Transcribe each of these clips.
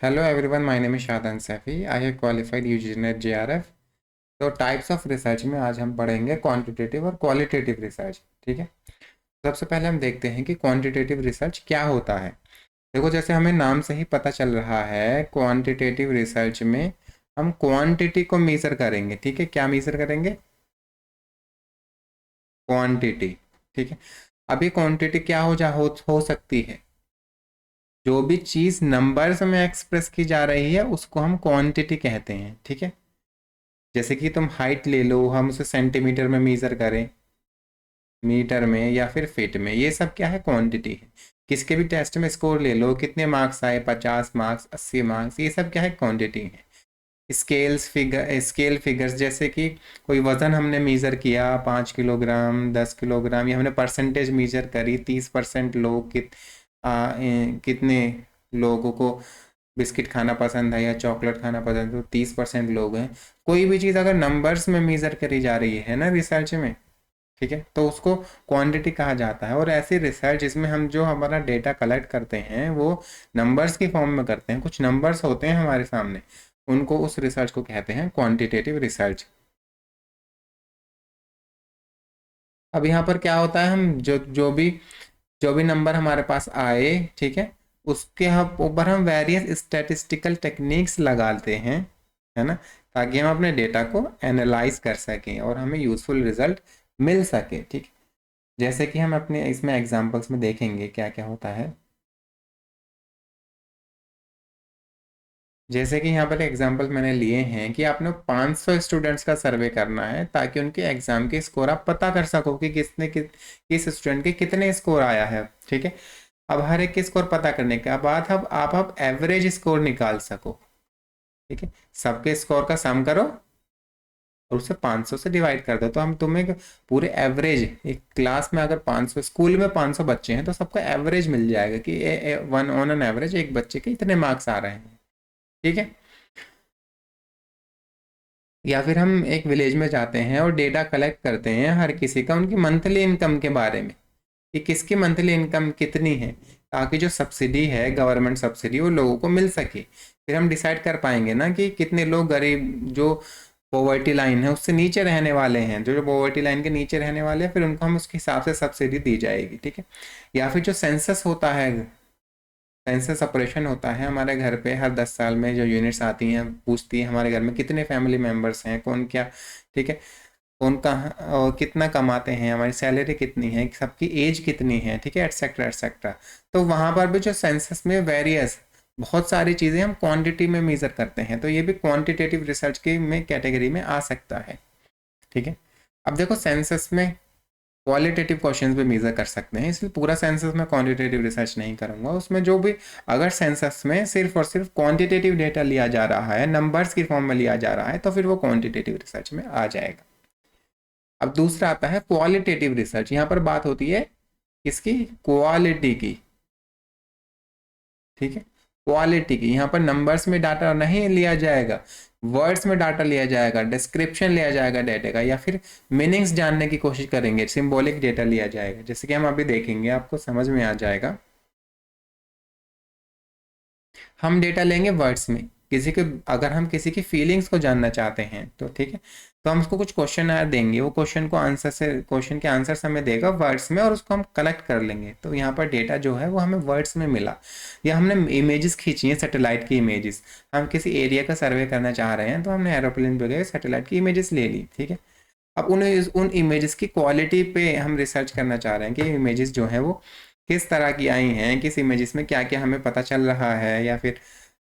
Hello everyone, my name is Shadan Safi. I have qualified UG NET JRF. तो types of research में आज हम पढ़ेंगे quantitative और क्वालिटेटिव रिसर्च। ठीक है, सबसे पहले हम देखते हैं कि क्वांटिटेटिव रिसर्च क्या होता है। देखो, जैसे हमें नाम से ही पता चल रहा है, क्वांटिटेटिव रिसर्च में हम क्वांटिटी को मेजर करेंगे। ठीक है, क्या मेजर करेंगे? क्वांटिटी। ठीक है, अभी क्वांटिटी क्या हो सकती है? जो भी चीज़ नंबर्स में एक्सप्रेस की जा रही है उसको हम क्वांटिटी कहते हैं। ठीक है, जैसे कि तुम हाइट ले लो, हम उसे सेंटीमीटर में मेज़र करें, मीटर में या फिर फीट में, ये सब क्या है? क्वांटिटी है। किसके भी टेस्ट में स्कोर ले लो, कितने मार्क्स आए, 50 मार्क्स, 80 मार्क्स, ये सब क्या है? क्वांटिटी है। स्केल फिगर्स, जैसे कि कोई वज़न हमने मेज़र किया 5 किलोग्राम, 10 किलोग्राम, या हमने परसेंटेज मेज़र करी, 30% लोग कितने लोगों को बिस्किट खाना पसंद है या चॉकलेट खाना पसंद है, तो 30% लोग हैं। कोई भी चीज़ अगर नंबर्स में मेज़र करी जा रही है ना रिसर्च में, ठीक है, तो उसको क्वांटिटी कहा जाता है। और ऐसी रिसर्च जिसमें हम जो हमारा डेटा कलेक्ट करते हैं वो नंबर्स की फॉर्म में करते हैं, कुछ नंबर्स होते हैं हमारे सामने, उनको, उस रिसर्च को कहते हैं क्वांटिटेटिव रिसर्च। अब यहाँ पर क्या होता है, हम जो भी नंबर हमारे पास आए, ठीक है, उसके हम ऊपर हम वेरियस स्टैटिस्टिकल टेक्निक्स लगाते हैं, है ना, ताकि हम अपने डेटा को एनालाइज कर सकें और हमें यूज़फुल रिजल्ट मिल सके। ठीक है, जैसे कि हम अपने इसमें एग्जांपल्स में देखेंगे क्या क्या होता है। जैसे कि यहाँ पर एग्जांपल मैंने लिए हैं कि आपने 500 स्टूडेंट्स का सर्वे करना है ताकि उनके एग्जाम के स्कोर आप पता कर सको कि किस स्टूडेंट के कितने स्कोर आया है। ठीक है, अब हर एक के स्कोर पता करने के बाद अब एवरेज स्कोर निकाल सको। ठीक है, सबके स्कोर का सम करो और उसे 500 से डिवाइड कर दो, तो हम तुम्हें पूरे एवरेज, एक क्लास में अगर 500, स्कूल में 500 बच्चे हैं तो सबका एवरेज मिल जाएगा कि वन ऑन एन एवरेज एक बच्चे के इतने मार्क्स आ रहे हैं। ठीक है, या फिर हम एक विलेज में जाते हैं और डेटा कलेक्ट करते हैं हर किसी का, उनकी मंथली इनकम के बारे में, कि किसकी मंथली इनकम कितनी है, ताकि जो सब्सिडी है, गवर्नमेंट सब्सिडी, वो लोगों को मिल सके। फिर हम डिसाइड कर पाएंगे ना कि कितने लोग गरीब, जो पॉवर्टी लाइन है उससे नीचे रहने वाले हैं, जो जो पॉवर्टी लाइन के नीचे रहने वाले हैं, फिर उनको हम उसके हिसाब से सब्सिडी दी जाएगी। ठीक है, या फिर जो सेंसस होता है, सेंसस ऑपरेशन होता है हमारे घर पे, हर 10 साल में जो यूनिट्स आती हैं, पूछती है हमारे घर में कितने फैमिली मेम्बर्स हैं, कौन क्या, ठीक है, कौन कहाँ और कितना कमाते हैं, हमारी सैलरी कितनी है, सबकी एज कितनी है, ठीक है, एटसेट्रा एटसेट्रा। तो वहाँ पर भी जो सेंसस में वेरियस बहुत सारी चीज़ें हम क्वांटिटी में मेज़र करते हैं, तो ये भी क्वांटिटेटिव रिसर्च के में कैटेगरी में आ सकता है। ठीक है, अब देखो, सेंसस में क्वालिटेटिव क्वेश्चंस भी मेजर कर सकते हैं, इसलिए पूरा सेंसस में क्वांटिटेटिव रिसर्च नहीं करूंगा। उसमें जो भी, अगर सेंसस में सिर्फ और सिर्फ क्वांटिटेटिव डेटा लिया जा रहा है, नंबर्स की फॉर्म में लिया जा रहा है, तो फिर वो क्वांटिटेटिव रिसर्च में आ जाएगा। अब दूसरा आता है क्वालिटेटिव रिसर्च। यहाँ पर बात होती है किसकी? क्वालिटी की। ठीक है, क्वालिटी की। यहाँ पर नंबर्स में डाटा नहीं लिया जाएगा, वर्ड्स में डाटा लिया जाएगा, डिस्क्रिप्शन लिया जाएगा डाटा का, या फिर मीनिंग्स जानने की कोशिश करेंगे, सिंबॉलिक डेटा लिया जाएगा, जैसे कि हम अभी देखेंगे, आपको समझ में आ जाएगा। हम डेटा लेंगे वर्ड्स में, किसी के, अगर हम किसी की फीलिंग्स को जानना चाहते हैं तो, ठीक है, तो हम उसको कुछ क्वेश्चन देंगे, वो क्वेश्चन को आंसर से, क्वेश्चन के आंसर हमें देगा वर्ड्स में, और उसको हम कलेक्ट कर लेंगे। तो यहाँ पर डेटा जो है वो हमें वर्ड्स में मिला। या हमने इमेजेस खींची हैं, सैटेलाइट की इमेजेस, हम किसी एरिया का सर्वे करना चाह रहे हैं, तो हमने एरोप्लेन पे गए, सैटेलाइट की इमेजेस ले ली। ठीक है, अब उन इमेजेस की क्वालिटी पे हम रिसर्च करना चाह रहे हैं कि इमेजेस जो है वो किस तरह की आई हैं, किस इमेजेस में क्या क्या हमें पता चल रहा है, या फिर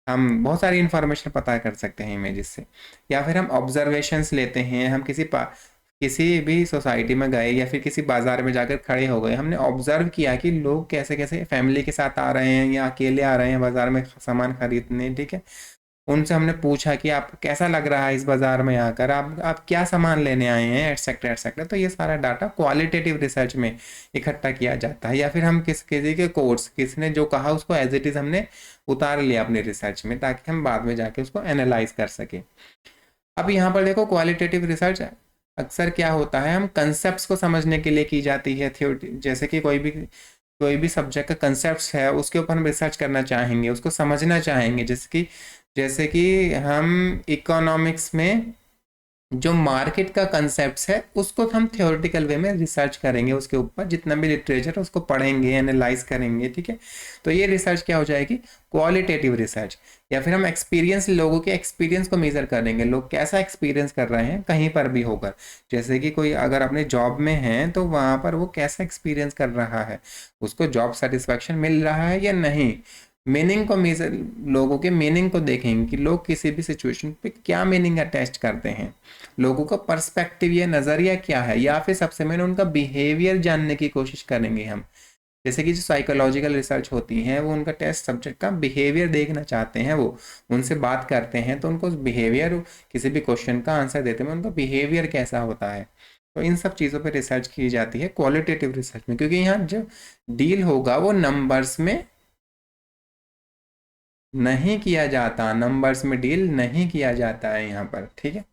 हम बहुत सारी इन्फॉर्मेशन पता कर सकते हैं इमेजेस से। या फिर हम ऑब्जर्वेशंस लेते हैं, हम किसी भी सोसाइटी में गए या फिर किसी बाजार में जाकर खड़े हो गए, हमने ऑब्जर्व किया कि लोग कैसे कैसे फैमिली के साथ आ रहे हैं या अकेले आ रहे हैं बाजार में सामान खरीदने। ठीक है, उनसे हमने पूछा कि आप कैसा लग रहा है इस बाजार में आकर, आप क्या सामान लेने आए हैं, एटसेट्रा एटसेट्रा। तो ये सारा डाटा क्वालिटेटिव रिसर्च में इकट्ठा किया जाता है। या फिर हम किसी के कोर्स, किसने जो कहा उसको एज इट इज़ हमने उतार लिया अपनी रिसर्च में, ताकि हम बाद में जाके उसको एनालाइज कर सके। अब यहाँ पर देखो, क्वालिटेटिव रिसर्च अक्सर क्या होता है, हम कंसेप्ट को समझने के लिए की जाती है, थ्योरी, जैसे कि कोई भी कोई भी सब्जेक्ट का कंसेप्ट है उसके ऊपर हम रिसर्च करना चाहेंगे, उसको समझना चाहेंगे, जैसे कि हम इकोनॉमिक्स में जो मार्केट का कंसेप्ट है उसको हम थियोरेटिकल वे में रिसर्च करेंगे, उसके ऊपर जितना भी लिटरेचर है उसको पढ़ेंगे, एनालाइज करेंगे, ठीक है। तो ये रिसर्च क्या हो जाएगी, क्वालिटेटिव रिसर्च। या फिर हम एक्सपीरियंस, लोगों के एक्सपीरियंस को मेजर कर लेंगे, लोग कैसा एक्सपीरियंस कर रहे हैं कहीं पर भी होकर, जैसे कि कोई अगर अपने जॉब में है तो वहाँ पर वो कैसा एक्सपीरियंस कर रहा है, उसको जॉब सेटिस्फैक्शन मिल रहा है या नहीं। मीनिंग को मेजर, लोगों के मीनिंग को देखेंगे कि लोग किसी भी सिचुएशन पे क्या मीनिंग अटैच करते हैं, लोगों का पर्सपेक्टिव या नज़रिया क्या है, या फिर सबसे मेन उनका बिहेवियर जानने की कोशिश करेंगे हम। जैसे कि जो साइकोलॉजिकल रिसर्च होती है वो उनका टेस्ट सब्जेक्ट का बिहेवियर देखना चाहते हैं, वो उनसे बात करते हैं तो उनको बिहेवियर, किसी भी क्वेश्चन का आंसर देते हैं उनका बिहेवियर कैसा होता है। तो इन सब चीज़ों पर रिसर्च की जाती है क्वालिटेटिव रिसर्च में, क्योंकि यहाँ जो डील होगा वो नंबर्स में नहीं किया जाता, नंबर्स में डील नहीं किया जाता है यहाँ पर, ठीक है।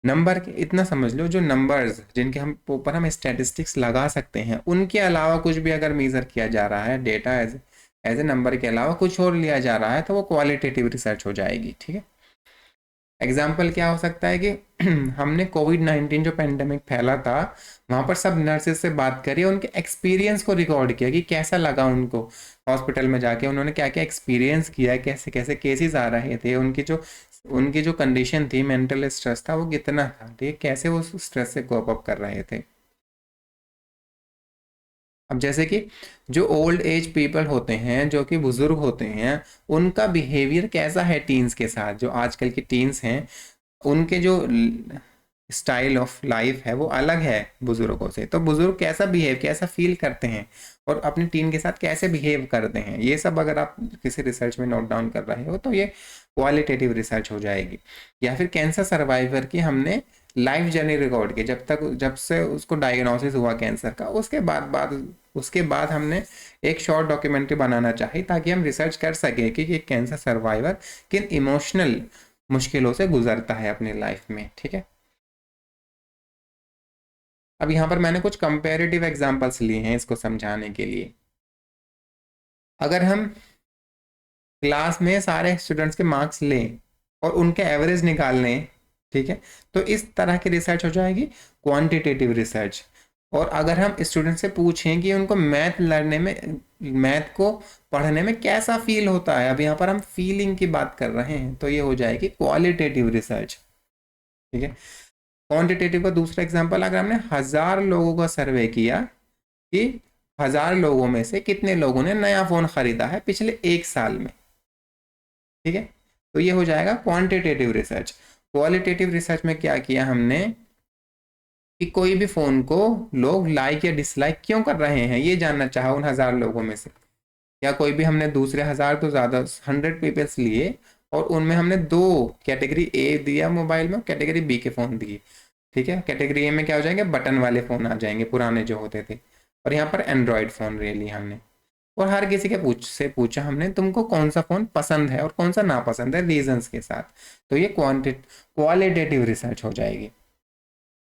नंबर के इतना समझ लो, जो नंबर्स जिनके हम ऊपर हम स्टैटिस्टिक्स लगा सकते हैं उनके अलावा कुछ भी अगर मेजर किया जा रहा है, डेटा एज ए नंबर के अलावा कुछ और लिया जा रहा है तो वो क्वालिटेटिव रिसर्च हो जाएगी, ठीक है। एग्जाम्पल क्या हो सकता है कि हमने कोविड-19 जो पेंडेमिक फैला था वहाँ पर सब नर्सेज से बात करी, उनके एक्सपीरियंस को रिकॉर्ड किया कि कैसा लगा उनको, हॉस्पिटल में जाके उन्होंने क्या क्या एक्सपीरियंस किया, कैसे कैसे केसेस आ रहे थे, उनकी जो कंडीशन थी, मेंटल स्ट्रेस था वो कितना था, ठीक है, कैसे वो स्ट्रेस से कोप अप कर रहे थे। अब जैसे कि जो ओल्ड एज पीपल होते हैं, जो कि बुजुर्ग होते हैं, उनका बिहेवियर कैसा है टीन्स के साथ, जो आजकल की टीन्स हैं उनके जो स्टाइल ऑफ लाइफ है वो अलग है बुजुर्गों से, तो बुजुर्ग कैसा बिहेव, कैसा फील करते हैं और अपनी टीम के साथ कैसे बिहेव करते हैं, ये सब अगर आप किसी रिसर्च में नोट डाउन कर रहे हो तो ये क्वालिटेटिव रिसर्च हो जाएगी। या फिर कैंसर सर्वाइवर की हमने लाइफ जर्नी रिकॉर्ड की, जब से उसको डायग्नोसिस हुआ कैंसर का, उसके बाद हमने एक शॉर्ट डॉक्यूमेंट्री बनाना चाहिए ताकि हम रिसर्च कर सकें कि ये कैंसर सर्वाइवर किन इमोशनल मुश्किलों से गुजरता है अपनी लाइफ में, ठीक है। अब यहाँ पर मैंने कुछ कंपेरेटिव एग्जांपल्स लिए हैं इसको समझाने के लिए। अगर हम क्लास में सारे स्टूडेंट्स के मार्क्स लें और उनके एवरेज निकाल लें, ठीक है, तो इस तरह की रिसर्च हो जाएगी क्वांटिटेटिव रिसर्च। और अगर हम स्टूडेंट से पूछें कि उनको मैथ को पढ़ने में कैसा फील होता है, अब यहाँ पर हम फीलिंग की बात कर रहे हैं, तो ये हो जाएगी क्वालिटेटिव रिसर्च, ठीक है। क्वांटिटेटिव का दूसरा एग्जांपल, अगर हमने 1000 लोगों का सर्वे किया कि 1000 लोगों में से कितने लोगों ने नया फ़ोन ख़रीदा है पिछले 1 साल में, ठीक है, तो ये हो जाएगा क्वांटिटेटिव रिसर्च। क्वालिटेटिव रिसर्च में क्या किया हमने कि कोई भी फ़ोन को लोग लाइक या डिसलाइक क्यों कर रहे हैं ये जानना चाहा उन 1000 लोगों में से, या कोई भी हमने दूसरे 1000 तो ज़्यादा 100 पीपल्स लिए और उनमें हमने 2 कैटेगरी ए दिया मोबाइल में, कैटेगरी बी के फ़ोन दिए, ठीक है। कैटेगरी ए में क्या हो जाएंगे, बटन वाले फ़ोन आ जाएंगे पुराने जो होते थे, और यहाँ पर एंड्रॉयड फ़ोन ले लिया हमने, और हर किसी के पूछा हमने तुमको कौन सा फ़ोन पसंद है और कौन सा नापसंद है, रीजंस के साथ। तो ये क्वालिटेटिव रिसर्च हो जाएगी।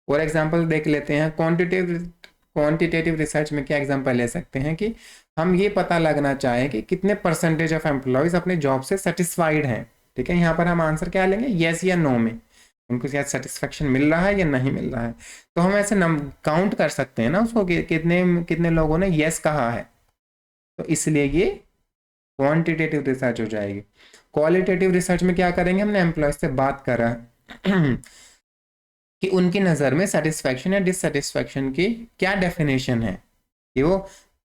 और एग्जांपल देख लेते हैं क्वांटिटेटिव रिसर्च में। क्या एग्जांपल ले सकते हैं कि हम ये पता लगना चाहें कि कितने परसेंटेज ऑफ एम्प्लॉयज़ अपने जॉब से सेटिस्फाइड हैं, ठीक है। यहाँ पर हम आंसर क्या लेंगे, येस या नो में, उनको शायद सेटिस्फेक्शन मिल रहा है या नहीं मिल रहा है। तो हम ऐसे काउंट कर सकते हैं ना उसको कि कितने लोगों ने येस कहा है, तो इसलिए ये क्वांटिटेटिव रिसर्च हो जाएगी। क्वालिटेटिव रिसर्च में क्या करेंगे, हमने एम्प्लॉयज से बात करा कि उनकी नज़र में सेटिस्फैक्शन या डिससेटिस्फैक्शन की क्या डेफिनेशन है, कि वो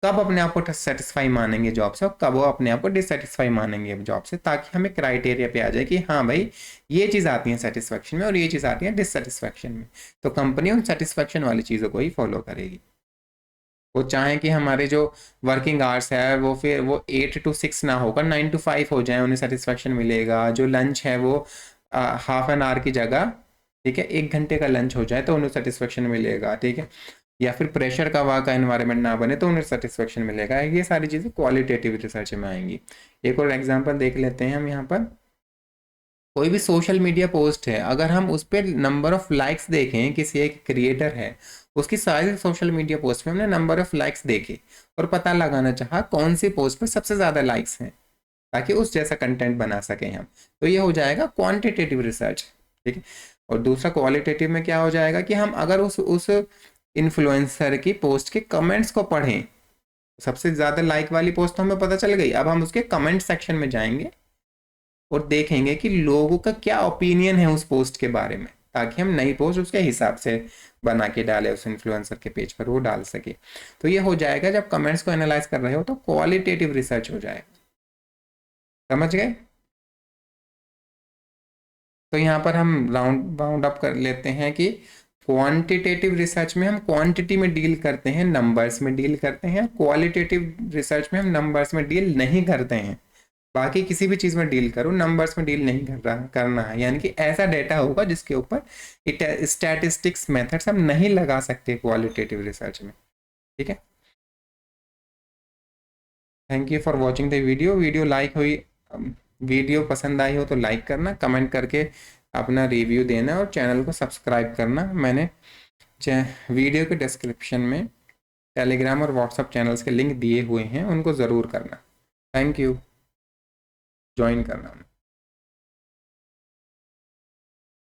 कब अपने आप को सेटिस्फाई मानेंगे जॉब से और कब वो अपने आप को डिससेटिस्फाई मानेंगे जॉब से, ताकि हमें क्राइटेरिया पे आ जाए कि हाँ भाई ये चीज़ आती है सेटिस्फैक्शन में और ये चीज़ आती है डिससेटिस्फैक्शन में। तो कंपनी उन सेटिस्फैक्शन वाली चीज़ों को ही फॉलो करेगी। वो चाहें कि हमारे जो वर्किंग आवर्स है वो फिर वो 8 to 6 ना होकर 9 to 5 हो जाए, उन्हें सेटिस्फैक्शन मिलेगा। जो लंच है वो हाफ एन आवर की जगह, ठीक है, 1 घंटे का लंच हो जाए तो उन्हें सेटिस्फेक्शन मिलेगा, ठीक है। या फिर प्रेशर का वर्क का एनवायरनमेंट ना बने तो उन्हें सेटिस्फेक्शन मिलेगा। ये सारी चीज़ें क्वालिटेटिव रिसर्च में आएंगी। एक और एग्जांपल देख लेते हैं हम यहाँ पर। कोई भी सोशल मीडिया पोस्ट है, अगर हम उस पर नंबर ऑफ लाइक्स देखें, किसी एक क्रिएटर है उसकी सारी सोशल मीडिया पोस्ट में हमने नंबर ऑफ लाइक्स देखे और पता लगाना चाहा कौन सी पोस्ट पर सबसे ज़्यादा लाइक्स हैं, ताकि उस जैसा कंटेंट बना सकें हम। तो ये हो जाएगा क्वांटिटेटिव रिसर्च, ठीक है। और दूसरा क्वालिटेटिव में क्या हो जाएगा कि हम अगर उस इन्फ्लुएंसर की पोस्ट के कमेंट्स को पढ़ें, सबसे ज़्यादा लाइक वाली पोस्ट तो हमें पता चल गई, अब हम उसके कमेंट सेक्शन में जाएंगे और देखेंगे कि लोगों का क्या ओपिनियन है उस पोस्ट के बारे में, ताकि हम नई पोस्ट उसके हिसाब से बना के डाले उस इन्फ्लुएंसर के पेज पर वो डाल सके। तो ये हो जाएगा, जब कमेंट्स को एनालाइज कर रहे हो तो क्वालिटेटिव रिसर्च हो जाएगा। समझ गए? तो यहाँ पर हम राउंड अप कर लेते हैं कि क्वांटिटेटिव रिसर्च में हम क्वांटिटी में डील करते हैं, नंबर्स में डील करते हैं। क्वालिटेटिव रिसर्च में हम नंबर्स में डील नहीं करते हैं। बाकी किसी भी चीज़ में डील करो, नंबर्स में डील नहीं करना है, यानी कि ऐसा डेटा होगा जिसके ऊपर स्टैटिस्टिक्स मेथड्स हम नहीं लगा सकते क्वालिटेटिव रिसर्च में, ठीक है। Thank you for watching the video. Video पसंद आई हो तो लाइक करना, कमेंट करके अपना रिव्यू देना और चैनल को सब्सक्राइब करना। मैंने वीडियो के डिस्क्रिप्शन में टेलीग्राम और व्हाट्सएप चैनल्स के लिंक दिए हुए हैं, उनको ज़रूर करना। थैंक यू, ज्वाइन करना।